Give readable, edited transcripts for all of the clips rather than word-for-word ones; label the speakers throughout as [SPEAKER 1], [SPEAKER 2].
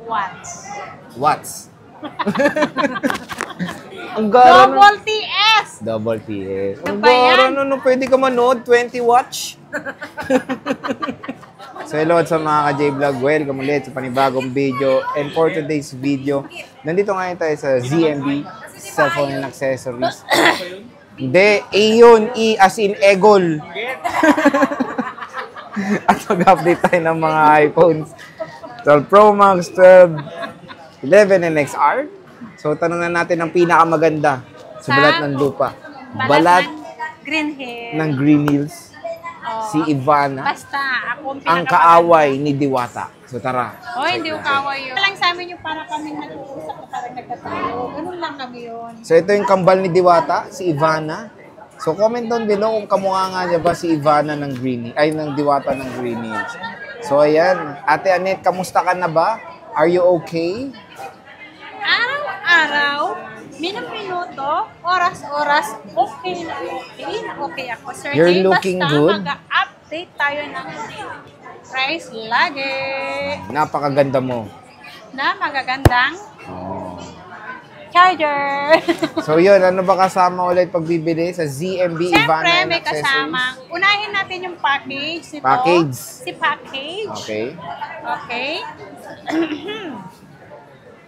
[SPEAKER 1] watts.
[SPEAKER 2] Watts. Ang gara nun.
[SPEAKER 1] Double TS.
[SPEAKER 2] Double TS.
[SPEAKER 1] Ano
[SPEAKER 2] Ang
[SPEAKER 1] ba
[SPEAKER 2] gara
[SPEAKER 1] yan?
[SPEAKER 2] nun. Pwede ka manood. 20 watch. So hello sa mga ka-J-Vlog. Welcome ulit sa panibagong video. And for today's video, nandito ngayon tayo sa ZMB, Cellphone and Accessories. Hindi, A yun. E as in Egol. At mag-update tayo ng mga iPhones. 12 Pro Max, 12, 11, and XR. So tanong na natin ang pinakamaganda sa balat ng lupa. Balat
[SPEAKER 1] Green Hill.
[SPEAKER 2] ng Green Hills.
[SPEAKER 1] Oh.
[SPEAKER 2] Si Ivana.
[SPEAKER 1] Basta, ako
[SPEAKER 2] Ang kaaway ni Diwata. So tara.
[SPEAKER 1] Oh, hindi ko kaaway yun. Lang sa amin yung para kaming nag-uusap na parang nagkatayo. Ganun lang kami yun.
[SPEAKER 2] So ito yung kambal ni Diwata, si Ivana. So comment down below kung kamukha nga niya ba si Ivana ng Green Hills, ay ng Diwata ng Green Hills. So ayan, Ate Annette, kamusta ka na ba? Are you okay?
[SPEAKER 1] Araw-araw, minuto, oras-oras, okay na okay ako. Sir
[SPEAKER 2] You're
[SPEAKER 1] Jay,
[SPEAKER 2] looking
[SPEAKER 1] basta
[SPEAKER 2] good.
[SPEAKER 1] mag-update tayo ng price lagi
[SPEAKER 2] Napakaganda mo.
[SPEAKER 1] na magagandang
[SPEAKER 2] Oh.
[SPEAKER 1] charger.
[SPEAKER 2] So yun, ano ba kasama ulit pagbibili sa ZMB Ivana
[SPEAKER 1] Siyempre,
[SPEAKER 2] and
[SPEAKER 1] may
[SPEAKER 2] Accessories?
[SPEAKER 1] kasama. Unahin natin yung package nito.
[SPEAKER 2] Package.
[SPEAKER 1] Si package.
[SPEAKER 2] Okay.
[SPEAKER 1] Okay.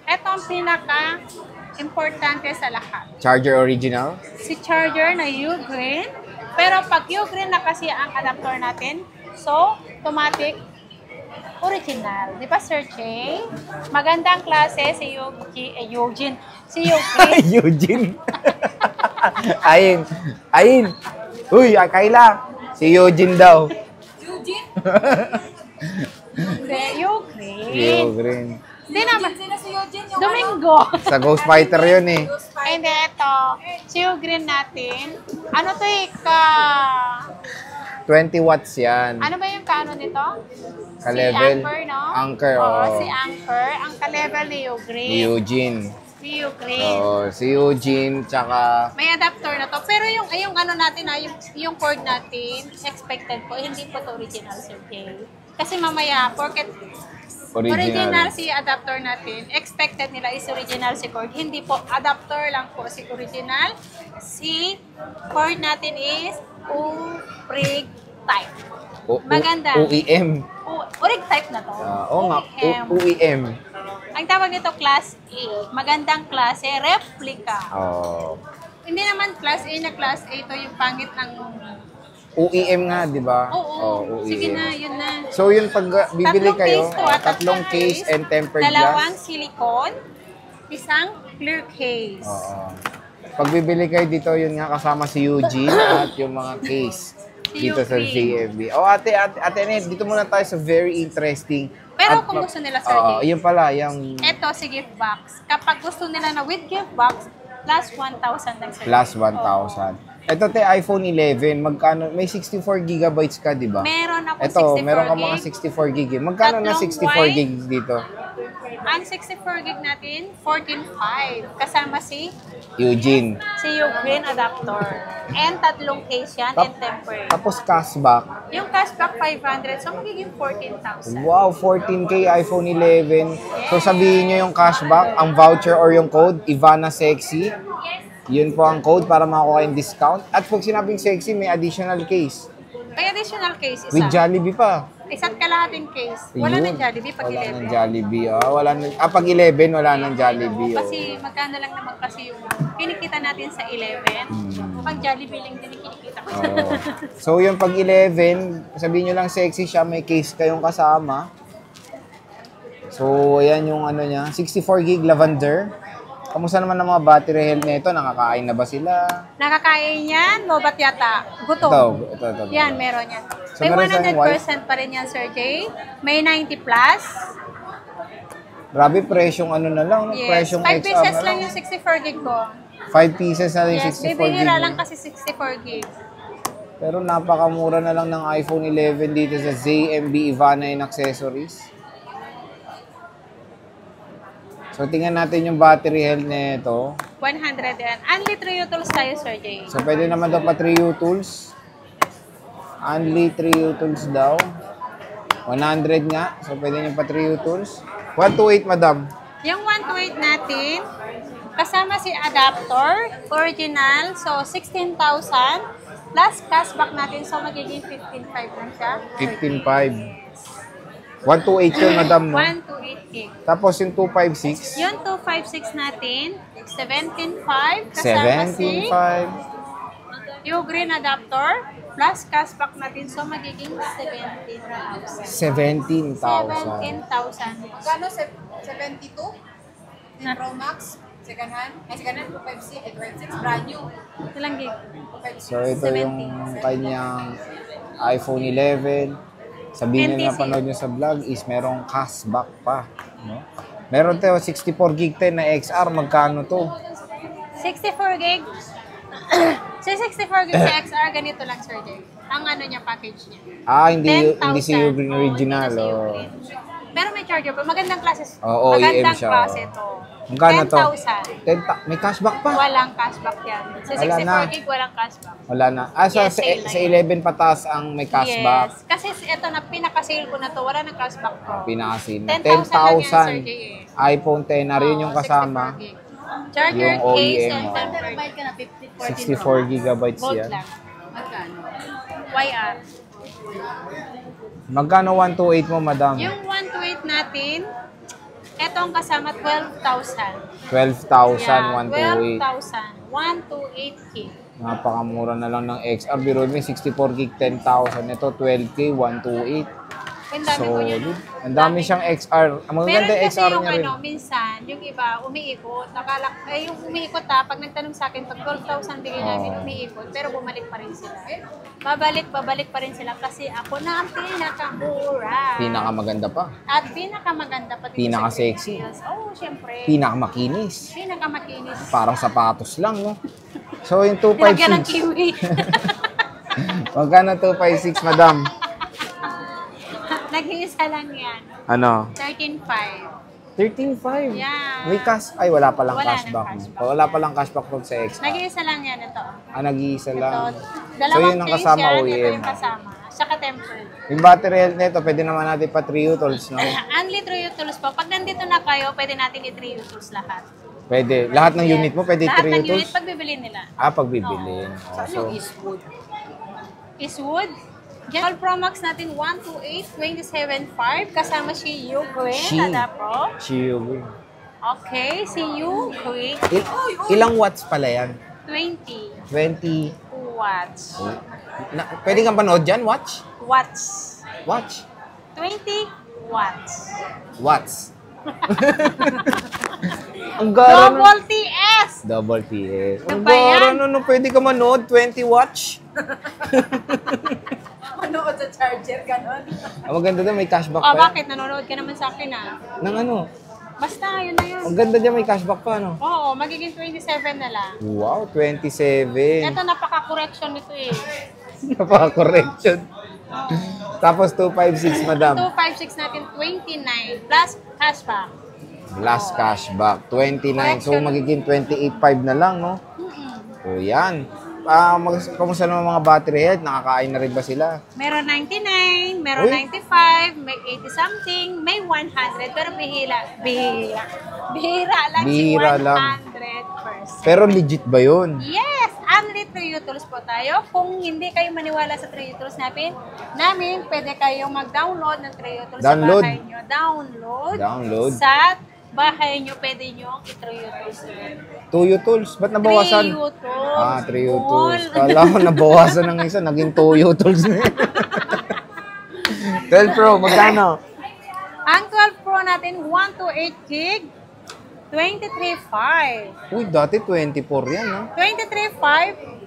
[SPEAKER 1] Ito ang pinaka-importante sa lahat.
[SPEAKER 2] Charger original.
[SPEAKER 1] Si charger na U-Green. Pero pag U-Green na kasi ang adapter natin, so, automatic, original. Di ba, Sir Jay? Magandang klase si Eugene. Si U-Green.
[SPEAKER 2] Eugene. Ayin. Ayin. Uy, Kayla. Si Eugene daw.
[SPEAKER 1] Eugene? U-Green.
[SPEAKER 2] Eugene.
[SPEAKER 1] Hindi naman. Si Eugene yung Domingo.
[SPEAKER 2] Sa Ghost Fighter yun eh.
[SPEAKER 1] Hindi, ito. Si U-Green natin. Ano to eh,
[SPEAKER 2] 20 watts yan.
[SPEAKER 1] ano ba yung kaano nito?
[SPEAKER 2] Ka-level.
[SPEAKER 1] Si Anchor, no?
[SPEAKER 2] Anchor,
[SPEAKER 1] Oo,
[SPEAKER 2] oo.
[SPEAKER 1] si Anchor. Ang ka-level ni U-Green.
[SPEAKER 2] Ni Eugene.
[SPEAKER 1] Si U-Green.
[SPEAKER 2] Oh, si Eugene, tsaka...
[SPEAKER 1] May adapter na to. Pero yung ano natin, yung cord natin, expected po, hindi po to original, Sir Jay. Kasi mamaya, porket original si adapter natin, expected nila is original si cord. Hindi po, adapter lang po si original. Si cord natin is U-Rig type. Maganda.
[SPEAKER 2] UEM.
[SPEAKER 1] U-Rig type na to.
[SPEAKER 2] Oo nga,
[SPEAKER 1] UEM.
[SPEAKER 2] UEM.
[SPEAKER 1] Ang tawag nito class A. Magandang klase, replica.
[SPEAKER 2] Oh.
[SPEAKER 1] Hindi naman class A na class A to yung pangit ng...
[SPEAKER 2] UEM nga, di ba?
[SPEAKER 1] Oo,
[SPEAKER 2] UEM.
[SPEAKER 1] sige na, yun na.
[SPEAKER 2] So yun, pag bibili
[SPEAKER 1] Tatlong
[SPEAKER 2] kayo,
[SPEAKER 1] case to,
[SPEAKER 2] tatlong case and tempered
[SPEAKER 1] dalawang
[SPEAKER 2] glass.
[SPEAKER 1] silicone, isang clear case.
[SPEAKER 2] Oo. Pag bibili kayo dito, yun nga kasama si Eugene at yung mga case
[SPEAKER 1] Si
[SPEAKER 2] dito sa
[SPEAKER 1] Eugene.
[SPEAKER 2] ZMB. Oh, ate Annette, dito muna tayo sa very interesting.
[SPEAKER 1] Pero
[SPEAKER 2] At
[SPEAKER 1] kung gusto nila, Sir
[SPEAKER 2] Oo,
[SPEAKER 1] Jay,
[SPEAKER 2] yun pala, yung
[SPEAKER 1] eto si gift box. Kapag gusto nila na with gift box, plus 1,000 lang, Sir
[SPEAKER 2] plus
[SPEAKER 1] Jay.
[SPEAKER 2] 1,000. Ito, iPhone 11, magkano? May 64 gigabytes ka, di ba?
[SPEAKER 1] Meron ako
[SPEAKER 2] Ito,
[SPEAKER 1] 64
[SPEAKER 2] meron ka
[SPEAKER 1] gig.
[SPEAKER 2] mga 64 gig. Magkano na
[SPEAKER 1] Tatlong
[SPEAKER 2] 64
[SPEAKER 1] white.
[SPEAKER 2] gigs dito?
[SPEAKER 1] Ang 64 gig natin, 14.5. Kasama si
[SPEAKER 2] Eugene.
[SPEAKER 1] Ugreen adapter. And tatlong case yan and tempered.
[SPEAKER 2] Tapos cashback.
[SPEAKER 1] Yung cashback 500, so magiging 14,000.
[SPEAKER 2] Wow, 14K iPhone 11. So sabihin nyo yung cashback, ang voucher or yung code, Ivana Sexy. Yun po ang code para makakuha yung discount. At pag sinabing sexy, may additional case.
[SPEAKER 1] May additional case, isa.
[SPEAKER 2] With Jollibee pa.
[SPEAKER 1] Isa't kalahating case. Wala
[SPEAKER 2] Yun.
[SPEAKER 1] nang Jollibee pag
[SPEAKER 2] Wala
[SPEAKER 1] 11.
[SPEAKER 2] ng Jollibee. Pag 11, wala ng Jollibee. Oh.
[SPEAKER 1] Kasi magkano lang naman kasi yung kinikita natin sa 11. Pag Jollibee lang din yung kinikita ko.
[SPEAKER 2] Oo. So yung pag 11, sabihin nyo lang sexy siya, may case kayong kasama. So ayan yung ano niya, 64 gig lavender. Kamusta naman ang mga battery health nito? Nakakain na ba sila?
[SPEAKER 1] Nakakain yan, lobat yata. Gutom.
[SPEAKER 2] Ito.
[SPEAKER 1] Yan, meron yan.
[SPEAKER 2] So,
[SPEAKER 1] May
[SPEAKER 2] meron siyang
[SPEAKER 1] 100% pa rin yan, Sir Jay. May 90 plus.
[SPEAKER 2] Grabe, presyong ano na lang.
[SPEAKER 1] Yes.
[SPEAKER 2] Presyong
[SPEAKER 1] 5
[SPEAKER 2] XR
[SPEAKER 1] pieces
[SPEAKER 2] na
[SPEAKER 1] lang yung 64 gig ko.
[SPEAKER 2] 5 pieces na yung
[SPEAKER 1] Yes,
[SPEAKER 2] 64 gig.
[SPEAKER 1] bibihira lang kasi 64 gig.
[SPEAKER 2] Pero napakamura na lang ng iPhone 11 dito sa ZMB Ivana and Accessories. So, tingnan natin yung battery health nito.
[SPEAKER 1] 100 yan. Only 3 tools tayo, Sir Jay.
[SPEAKER 2] So, pwede naman daw pa 3U tools. Only 3U tools daw. 100 nga. So, pwede nyo pa 3U tools. 128, madam.
[SPEAKER 1] Yung 128 natin, kasama si adapter, original, so 16,000 plus cashback natin, so magiging 15,500 lang siya.
[SPEAKER 2] 15.5. 128 yun, madam, no?
[SPEAKER 1] 128 gig.
[SPEAKER 2] Tapos yung 256.
[SPEAKER 1] Yung 256 natin, 17,500 kasama si
[SPEAKER 2] 17.5.
[SPEAKER 1] Ugreen adapter plus cashback natin, so magiging 17,000.
[SPEAKER 2] 17,000.
[SPEAKER 1] 17,000.
[SPEAKER 3] Magkano? 72? Yung Pro Max? Second hand? Ay, second hand, 256. 256, brand new.
[SPEAKER 1] Ilang gig?
[SPEAKER 3] 256.
[SPEAKER 2] So, ito yung kanyang iPhone 11. Sabihin nyo na
[SPEAKER 1] NTC.
[SPEAKER 2] panood nyo sa vlog is merong cashback pa. No? Meron tayo 64 gig 10 na XR. Magkano to?
[SPEAKER 1] 64 gig. So, 64 gig sa XR, ganito lang, Sir Jay. Ang ano niya, package niya.
[SPEAKER 2] Hindi si
[SPEAKER 1] 10,000.
[SPEAKER 2] Ugreen
[SPEAKER 1] Oo,
[SPEAKER 2] original.
[SPEAKER 1] hindi na si
[SPEAKER 2] Oh.
[SPEAKER 1] Ugreen. Pero may charger pa. Magandang klase.
[SPEAKER 2] Oo,
[SPEAKER 1] magandang
[SPEAKER 2] OEM siya.
[SPEAKER 1] klase to.
[SPEAKER 2] Magkano to?
[SPEAKER 1] 10,000.
[SPEAKER 2] May cashback pa.
[SPEAKER 1] Walang cashback yan. Sa
[SPEAKER 2] Wala
[SPEAKER 1] 64
[SPEAKER 2] na.
[SPEAKER 1] gig, walang cashback.
[SPEAKER 2] Wala na.
[SPEAKER 1] Yes, sale na
[SPEAKER 2] sa
[SPEAKER 1] yun.
[SPEAKER 2] 11 pataas ang may cashback.
[SPEAKER 1] Yes. Kasi ito na, pinaka-sale ko na to. Wala nang cashback to.
[SPEAKER 2] Pinakasin.
[SPEAKER 1] 10,000 lang yan, Sir Jay.
[SPEAKER 2] 10,000. iPhone 10 na rin yung
[SPEAKER 1] Oo,
[SPEAKER 2] kasama.
[SPEAKER 1] 64 gig. Charger,
[SPEAKER 2] Yung OEM,
[SPEAKER 1] case, and
[SPEAKER 2] oh.
[SPEAKER 1] tempered.
[SPEAKER 3] Bayad ka na 54
[SPEAKER 2] 64 gigabytes
[SPEAKER 1] Volt
[SPEAKER 2] yan.
[SPEAKER 1] lang.
[SPEAKER 3] Magkano?
[SPEAKER 1] YR.
[SPEAKER 2] Magkano 128 mo, madam?
[SPEAKER 1] Yung 128 natin, ito ang kasama 12,000.
[SPEAKER 2] 12,000, 128.
[SPEAKER 1] 12,000. 128 gig.
[SPEAKER 2] Napakamura na lang ng XR. Biro mo, 64 gig, 10,000. Ito, 12K, 128.
[SPEAKER 1] Ang dami ko yun.
[SPEAKER 2] Solid. Ang dami siyang XR. Ang
[SPEAKER 1] Meron
[SPEAKER 2] maganda
[SPEAKER 1] kasi
[SPEAKER 2] XR
[SPEAKER 1] yung
[SPEAKER 2] niya rin.
[SPEAKER 1] ano, minsan, yung iba, umiikot. Yung umiikot pag nagtanong sa akin, pag 12,000 bigay namin, umiikot. Pero bumalik pa rin sila. Babalik pa rin sila kasi ako na ang pinakamura.
[SPEAKER 2] Pinakamaganda pa.
[SPEAKER 1] At pinakamaganda pa dito
[SPEAKER 2] Pinaka-sexy.
[SPEAKER 1] sa Green Hills. Oo, syempre.
[SPEAKER 2] Pinakamakinis.
[SPEAKER 1] Pinakamakinis.
[SPEAKER 2] Parang sapatos lang, no? So, yung
[SPEAKER 1] Lagyan ng
[SPEAKER 2] 256.
[SPEAKER 1] kiwi.
[SPEAKER 2] Magkano 256, madam?
[SPEAKER 1] Nag-iisa lang yan.
[SPEAKER 2] Ano?
[SPEAKER 1] 13,500.
[SPEAKER 2] 13.5.
[SPEAKER 1] Yeah.
[SPEAKER 2] May cash. Ay, wala palang
[SPEAKER 1] Wala
[SPEAKER 2] cashback.
[SPEAKER 1] nang
[SPEAKER 2] no?
[SPEAKER 1] cashback.
[SPEAKER 2] Wala palang cashback pag sa XR.
[SPEAKER 1] Nag-iisa lang yan ito.
[SPEAKER 2] Nag-iisa
[SPEAKER 1] Ito.
[SPEAKER 2] lang. So,
[SPEAKER 1] Dalawang
[SPEAKER 2] yun ang
[SPEAKER 1] case
[SPEAKER 2] kasama
[SPEAKER 1] yan. Ito
[SPEAKER 2] OEM.
[SPEAKER 1] yung kasama. Saka tempered.
[SPEAKER 2] Yung battery health nito, pwede naman natin pa 3 utils, no?
[SPEAKER 1] Only 3 utils po. Pag nandito na kayo, pwede natin i-3 utils lahat.
[SPEAKER 2] Pwede. Lahat ng unit mo, pwede 3
[SPEAKER 1] Lahat ng
[SPEAKER 2] utils?
[SPEAKER 1] unit, pag bibili nila.
[SPEAKER 2] Pagbibilin.
[SPEAKER 3] Saan yung Eastwood?
[SPEAKER 1] Eastwood. All Pro Max natin 128, 27.5. Kasama si Ugreen.
[SPEAKER 2] She.
[SPEAKER 1] Nada po.
[SPEAKER 2] Chill.
[SPEAKER 1] Okay, si Ugreen.
[SPEAKER 2] Ilang watts pala yan?
[SPEAKER 1] 20
[SPEAKER 2] 20.
[SPEAKER 1] watts.
[SPEAKER 2] Pwede kang panood dyan? Watch?
[SPEAKER 1] Watts.
[SPEAKER 2] Watch.
[SPEAKER 1] 20 watts.
[SPEAKER 2] Watts. Ang gara nun.
[SPEAKER 1] Double TS!
[SPEAKER 2] Double TS.
[SPEAKER 1] Ano
[SPEAKER 2] Ang
[SPEAKER 1] ba yan?
[SPEAKER 2] gara nun. Pwede ka manood. 20 watch.
[SPEAKER 3] Manood sa charger, gano'n.
[SPEAKER 2] Ang maganda doon, may cashback
[SPEAKER 1] Oh,
[SPEAKER 2] pa.
[SPEAKER 1] bakit? Nanonood ka naman sa akin ah.
[SPEAKER 2] Nang ano?
[SPEAKER 1] Basta, yun na yun.
[SPEAKER 2] Ang ganda dyan, may cashback pa, no?
[SPEAKER 1] Oo, magiging 27 na lang.
[SPEAKER 2] Wow, 27.
[SPEAKER 1] Ito, napaka-correction nito eh.
[SPEAKER 2] Napaka-correction. Tapos 256, madam.
[SPEAKER 1] 256 natin, 29 plus cashback.
[SPEAKER 2] Last cashback, 29. So, magiging 28.5 na lang, no? So, yan. Kamusta naman mga battery health? Nakakain na rin ba sila?
[SPEAKER 1] Meron 99, meron
[SPEAKER 2] Uy.
[SPEAKER 1] 95, may 80 something, may 100, pero bihira lang
[SPEAKER 2] Bihira
[SPEAKER 1] si 100%.
[SPEAKER 2] lang. Pero legit ba yun?
[SPEAKER 1] Yes! Only 3 tools po tayo. Kung hindi kayo maniwala sa 3 tools namin, pwede kayong mag-download ng 3 tools
[SPEAKER 2] Download?
[SPEAKER 1] sa bahay nyo.
[SPEAKER 2] Download?
[SPEAKER 1] Sa bahay nyo, pwede nyo i-3 tools.
[SPEAKER 2] 2 tools. Ba't nabawasan?
[SPEAKER 1] 3 tools.
[SPEAKER 2] 3 tools. Kala ko nabawasan ng isa. Naging 2 tools na yun. 12 Pro, magkano?
[SPEAKER 1] Ang 12 Pro natin, 128 gig, 23.5.
[SPEAKER 2] Uy, dati 24 yan, no?
[SPEAKER 1] 23.5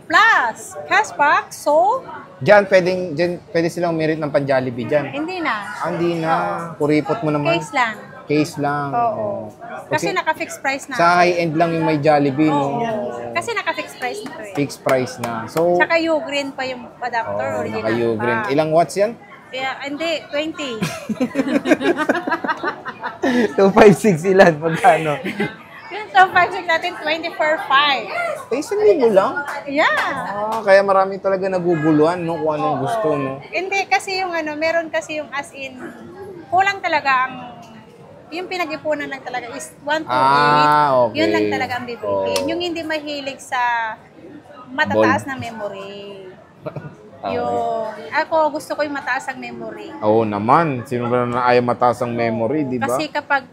[SPEAKER 1] plus cashback, so
[SPEAKER 2] Diyan, pwede silang merit ng pan-Jollibee dyan.
[SPEAKER 1] hindi na.
[SPEAKER 2] Hindi na. Kuripot mo naman.
[SPEAKER 1] Case lang.
[SPEAKER 2] Case lang.
[SPEAKER 1] Oo. Kasi
[SPEAKER 2] Kasi
[SPEAKER 1] naka-fixed price na.
[SPEAKER 2] sa high-end lang yung may Jollibee, no?
[SPEAKER 1] Kasi naka-fixed price na to eh.
[SPEAKER 2] Fixed price na. So,
[SPEAKER 1] Tsaka Ugreen pa yung adapter, original
[SPEAKER 2] naka-Ugreen.
[SPEAKER 1] pa.
[SPEAKER 2] Ilang watts yan?
[SPEAKER 1] Kaya, hindi, 20.
[SPEAKER 2] 256 ilan? Magkano?
[SPEAKER 1] Yung top 5 natin, 24.5.
[SPEAKER 2] 1,000 lang?
[SPEAKER 1] Yeah.
[SPEAKER 2] Kaya marami talaga naguguluhan, no? Kung anong gusto, no?
[SPEAKER 1] Hindi, kasi yung ano, meron kasi yung as in, kulang talaga ang yung pinag-ipunan lang talaga is 1 to 8.
[SPEAKER 2] Okay.
[SPEAKER 1] Yun lang talaga ang bibiliin.
[SPEAKER 2] Oh.
[SPEAKER 1] Yung hindi mahilig sa matataas na memory. Yung, ako gusto ko yung mataas ang memory.
[SPEAKER 2] Oo naman. Sino ba na ayaw mataas ang memory, di ba?
[SPEAKER 1] Kasi kapag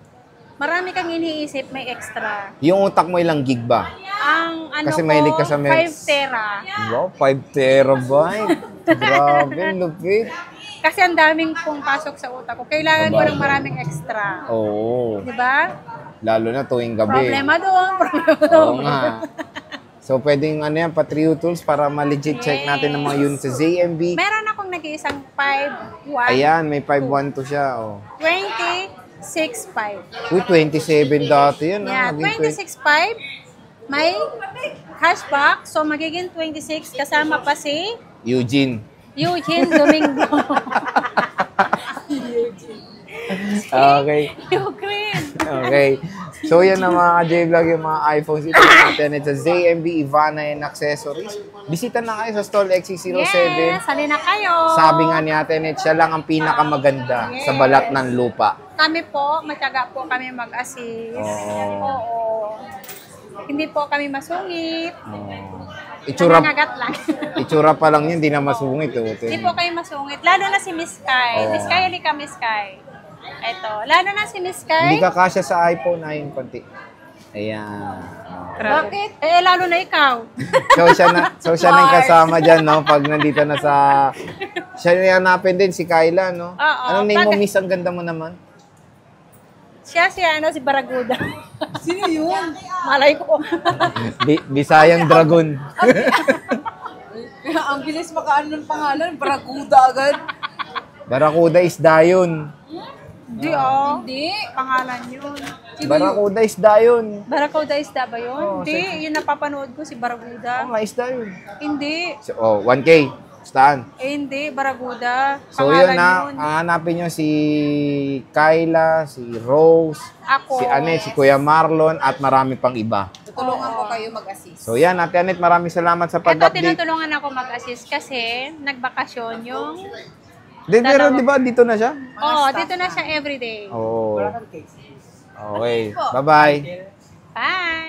[SPEAKER 1] marami kang iniisip, may extra.
[SPEAKER 2] Yung utak mo ilang gig ba?
[SPEAKER 1] Ang ano
[SPEAKER 2] Kasi
[SPEAKER 1] ko,
[SPEAKER 2] mahilig ka sa
[SPEAKER 1] 5 tera.
[SPEAKER 2] Wow, 5 terabyte. Grabe, lupit.
[SPEAKER 1] Kasi ang daming pong pasok sa utak ko. Kailangan ko ng maraming extra.
[SPEAKER 2] Oo.
[SPEAKER 1] Di ba?
[SPEAKER 2] Lalo na tuwing gabi.
[SPEAKER 1] Problema doon, problema
[SPEAKER 2] Oo
[SPEAKER 1] doon.
[SPEAKER 2] nga. So, pwedeng ano yan, Patrio Tools para ma-legit check natin ng mga units sa ZMB.
[SPEAKER 1] Meron akong nag-iisang 5-1.
[SPEAKER 2] Ayan, may 512 siya. Oh.
[SPEAKER 1] 26.5.
[SPEAKER 2] Uy, 27 dati yan.
[SPEAKER 1] Yeah, 26.5. May cashback. So, magiging 26 kasama pa si
[SPEAKER 2] Eugene.
[SPEAKER 1] Eugene Domingo.
[SPEAKER 2] Okay.
[SPEAKER 1] Ukraine.
[SPEAKER 2] Okay. So, yan ang mga J-Vlog, yung mga iPhones. Ito natin sa ZMB Ivana and Accessories. Bisita na kayo sa stall XC07.
[SPEAKER 1] Yes, halina kayo.
[SPEAKER 2] Sabi nga ni Ate Net, siya lang ang pinakamaganda sa balat ng lupa.
[SPEAKER 1] Kami po, matyaga po kami mag-assist. Oo. Hindi po kami masungit.
[SPEAKER 2] Itsura,
[SPEAKER 1] Nangangagat lang.
[SPEAKER 2] itsura pa lang yun, hindi na masungit.
[SPEAKER 1] Hindi po kayo masungit. Lalo na si Miss Kai. Miss Kai, halika Miss Kai. Ito. Lalo na si Miss Kai.
[SPEAKER 2] Hindi ka kasya sa iPhone, ayun, konti. Ayan.
[SPEAKER 1] Bakit? Eh, lalo na ikaw.
[SPEAKER 2] So, siya na yung kasama dyan, no? Pag nandito na sa... Siya yung hanapin din, si Kyla, no?
[SPEAKER 1] Oo.
[SPEAKER 2] Anong name mo, Miss? Ang ganda mo naman.
[SPEAKER 1] Siya si Baraguda.
[SPEAKER 3] Sino yun?
[SPEAKER 1] Malay ko.
[SPEAKER 2] Bisayang Dragon.
[SPEAKER 3] Ang bilis makaano ng pangalan, Barakuda agad.
[SPEAKER 2] Barakuda isda yun.
[SPEAKER 1] Hindi, Hindi. Pangalan yun.
[SPEAKER 2] Barakuda isda yun.
[SPEAKER 1] Barakuda isda ba yun? Hindi. Yun napapanood ko, si Baraguda.
[SPEAKER 2] Oo nga, isda yun.
[SPEAKER 1] Hindi.
[SPEAKER 2] So, 1K. Staan.
[SPEAKER 1] Hindi. Baraguda.
[SPEAKER 2] So, yun na. Hanapin nyo si Kyla, si Rose,
[SPEAKER 1] Ako.
[SPEAKER 2] si Annette, si Kuya Marlon, at marami pang iba.
[SPEAKER 3] Tutulungan ko kayo mag-assist.
[SPEAKER 2] So, yan. Ate Annette, maraming salamat sa
[SPEAKER 1] Ito,
[SPEAKER 2] pag-update.
[SPEAKER 1] tinutulungan ako mag-assist kasi nagbakasyon yung...
[SPEAKER 2] Pero di ba dito na siya?
[SPEAKER 1] Oo, dito na siya everyday.
[SPEAKER 2] Oo. Okay. Bye-bye.
[SPEAKER 1] Bye!